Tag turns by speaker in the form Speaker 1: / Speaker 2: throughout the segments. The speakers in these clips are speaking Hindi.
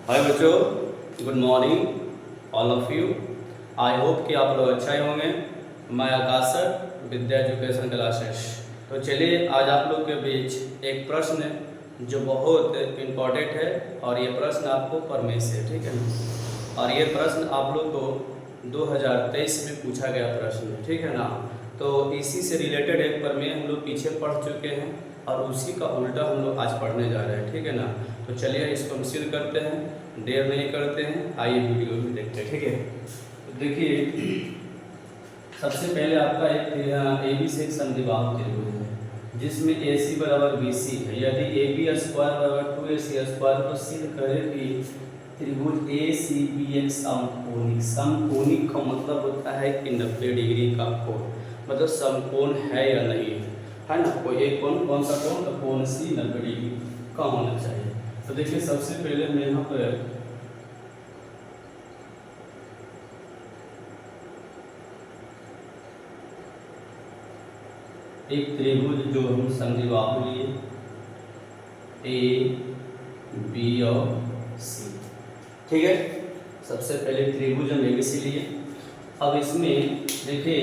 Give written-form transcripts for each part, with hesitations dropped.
Speaker 1: हाय बच्चों, good morning all of you. I hope कि आप लोग अच्छा ही होंगे। मैं आकाश सर, विद्या एजुकेशन क्लासेस। तो चलिए आज आप लोग के बीच एक प्रश्न है जो बहुत इम्पोर्टेंट है और ये प्रश्न आपको प्रमेय से, ठीक है ना। और ये प्रश्न आप लोग को 2023 में पूछा गया प्रश्न है, ठीक है ना। तो इसी से रिलेटेड एक प्रमेय हम लोग पीछे पढ़ चुके हैं और उसी का उल्टा हम लोग आज पढ़ने जा रहे हैं, ठीक है ना। तो चलिए इसको हम सिद्ध करते हैं, देर नहीं करते हैं, आइए वीडियो में देखते हैं, ठीक है। तो देखिए सबसे पहले आपका एक ए बी से एक समद्विबाहु त्रिभुज है जिसमें ए सी बराबर बी सी है। यदि ए बी स्क्वायर बराबर 2ac स्क्वायर तो सिद्ध करें कि त्रिभुज ए सी बी एक समकोणिक। समकोणिक का मतलब होता है कि 90 डिग्री का कोण, मतलब समकोण है या नहीं है ना। कोई एक कोण, कौन सा कोण, तो कोण सी 90 डिग्री का होना चाहिए। तो देखिए सबसे पहले मैं यहाँ पर एक त्रिभुज जो हम समद्विबाहु लिए ए बी और सी, ठीक है। सबसे पहले त्रिभुज हम एबीसी लिए। अब इसमें देखिए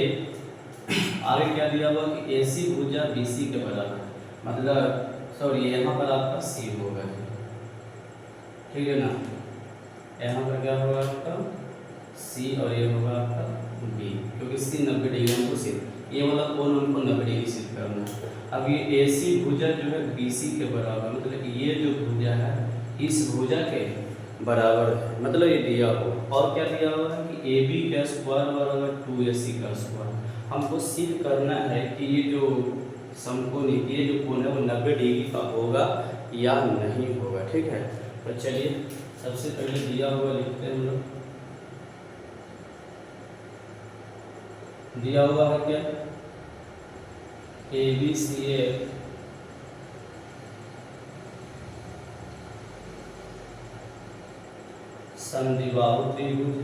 Speaker 1: आगे क्या दिया हुआ कि AC भुजा BC के बराबर, मतलब सॉरी यहाँ पर आपका C होगा, ठीक है ना। यहाँ पर क्या होगा आपका C और ये होगा आपका B, क्योंकि C 90 डिग्री हमको सिद्ध, ये वाला कोण हमको 90 डिग्री सिद्ध करना है। अब ये AC भुजा जो है BC के बराबर, मतलब ये जो भुजा है इस भुजा के बराबर है, मतलब ये दिया हुआ। और क्या दिया हुआ है कि AB का स्क्वायर बराबर 2AC का स्क्वायर। हमको सिद्ध करना है कि ये जो समकोणिक, ये जो कोण है वो 90 डिग्री का होगा या नहीं होगा, ठीक है। तो चलिए सबसे पहले दिया हुआ लिखते हैं हम लोग। दिया हुआ है क्या, ABC समद्विबाहु त्रिभुज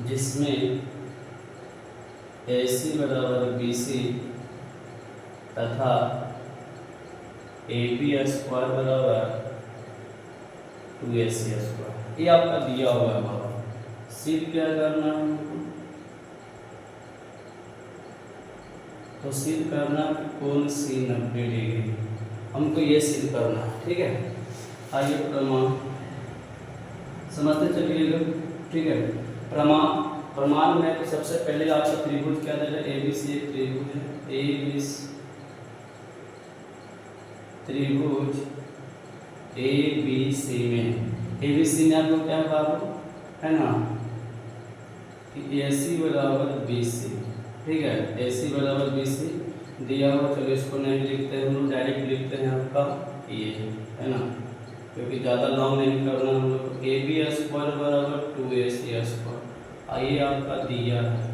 Speaker 1: जिसमें AC बराबर BC तथा AB स्क्वायर बराबर 2AC स्क्वायर, ये आपका दिया हुआ है। सिद्ध क्या करना है, तो सिद्ध करना कोण C 90 डिग्री, हमको ये सिद्ध करना है, ठीक है। आइए प्रमाण समझते चलिएगा, ठीक है। प्रमाण में तो सबसे पहले आपका त्रिभुज क्या दे रहा है, ABC एक त्रिभुज है, त्रिभुज ABC में, ABC में आपको क्या कहा है ना कि AC बराबर BC, ठीक है। AC बराबर BC दिया हुआ, चलो इसको नहीं लिखते हैं हम लोग, डायरेक्ट लिखते हैं आपका ये है ना, क्योंकि ज़्यादा लॉन्ग नहीं करना हम लोग। AB स्क्वायर बराबर 2AC स्क्वायर, आइए आपका दिया है,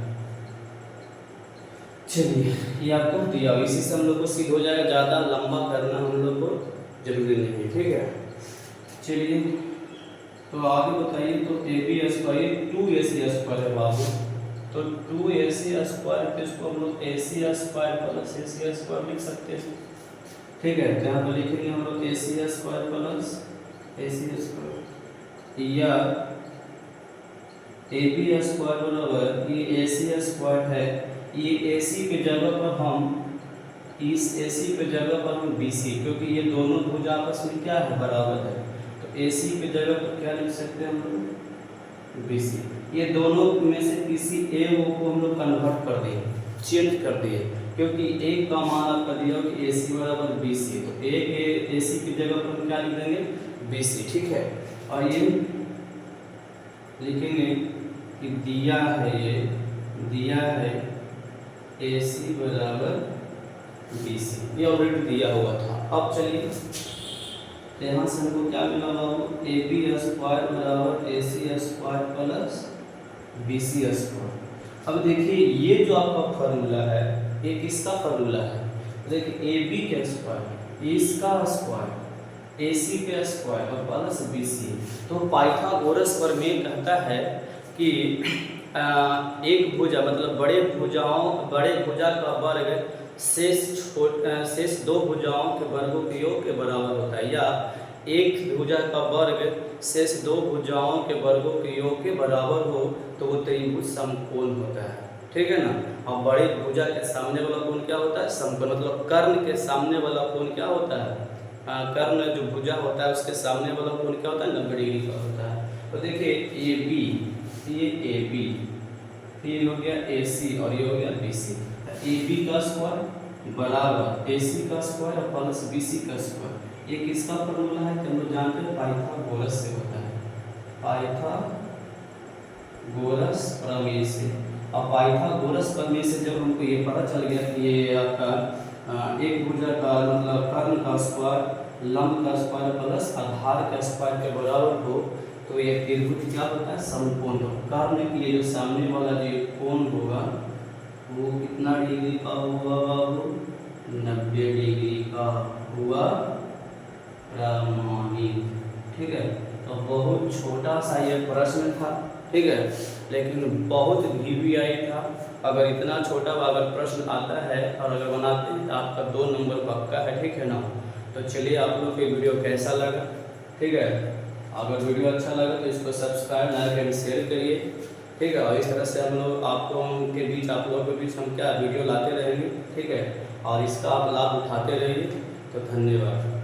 Speaker 1: चलिए ये आपको दिया, इसी से हम लोग को सिद्ध हो जाएगा, ज़्यादा लंबा करना हम लोग को जरूरी नहीं है, ठीक है। चलिए तो आगे बताइए, तो AB स्क्वायर 2AC स्क्वायर है बाबू, तो 2AC स्क्वायर तो इसको हम लोग AC square plus AC square लिख सकते हैं, ठीक है। यहाँ पर लिखेंगे हम लोग AC square plus AC square, या AB स्क्वायर बराबर ये AC स्क्वायर है, ये AC के जगह पर हम, इस AC के जगह पर हम BC, क्योंकि ये दोनों भुजा आपस में क्या है, बराबर है, तो AC के जगह पर क्या लिख सकते हैं हम लोग, BC। ये दोनों में से किसी एक को हम लोग कन्वर्ट कर दिए, चेंज कर दिए, क्योंकि एक का मान आपका दिया कि AC बराबर BC, तो एक AC की जगह पर हम क्या लिख देंगे, BC, ठीक है। और ये लिखेंगे कि दिया है, ये दिया है AC बराबर BC, ये ऑलरेडी दिया हुआ था। अब चलिए यहाँ से हमको क्या मिला बाबू, AB स्क्वायर बराबर AC square plus BC square. अब देखिए ये जो आपका फॉर्मूला है ये किसका फॉर्मूला है, देखिए AB के स्क्वायर, इसका स्क्वायर, AC के स्क्वायर और प्लस BC। तो पाइथागोरस प्रमेय कहता है कि एक भुजा मतलब बड़े भुजा का वर्ग शेष दो भुजाओं के वर्गों के योग के बराबर होता है, या एक भुजा का वर्ग शेष दो भुजाओं के वर्गों के योग के बराबर हो तो वो त्रिभुज समकोण होता है। ठीक है ना। और बड़ी भुजा के सामने वाला कोण क्या होता है? समकोण। मतलब कर्ण के सामने वाला कोण क्या होता है? कर्ण जो भुजा होता है उसके सामने वाला कोण क्या होता है? 90 डिग्री का होता है। तो देखिए ए बी, ये ए बी, ये हो गया ए सी और ये हो गया बी सी। ए बी का स्क्वायर बराबर ए सी का स्क्वायर प्लस बी सी का स्क्वायर। ये किसका फॉर्मूला है कि हम लोग जानते हैं? पाइथागोरस से होता है, पाइथागोरस प्रमेय से। अब पाइथागोरस प्रमेय से जब हमको ये पता चल गया कि ये आपका एक भुजा का मतलब कर्ण का स्क्वायर लंब का स्क्वायर प्लस आधार का स्क्वायर के बराबर हो तो ये त्रिभुज क्या होता है? समकोण हो। कर्ण के लिए जो सामने वाला जो कोण होगा वो कितना डिग्री का हुआ बाबू? 90 डिग्री का हुआ प्रमाणित। ठीक है। तो बहुत छोटा सा ये प्रश्न था, ठीक है, लेकिन बहुत वीवीआई था। अगर इतना छोटा अगर प्रश्न आता है और अगर बनाते हैं तो आपका 2 नंबर पक्का है। ठीक है ना। तो चलिए आप लोग को वीडियो कैसा लगा? ठीक है। अगर वीडियो अच्छा लगा तो इसको सब्सक्राइब लाइक एंड शेयर करिए। ठीक है। और इस तरह से हम लोग आप लोगों के बीच आप लोगों के बीच हम क्या वीडियो लाते रहेंगे। ठीक है। और इसका आप लाभ उठाते रहिए। तो धन्यवाद।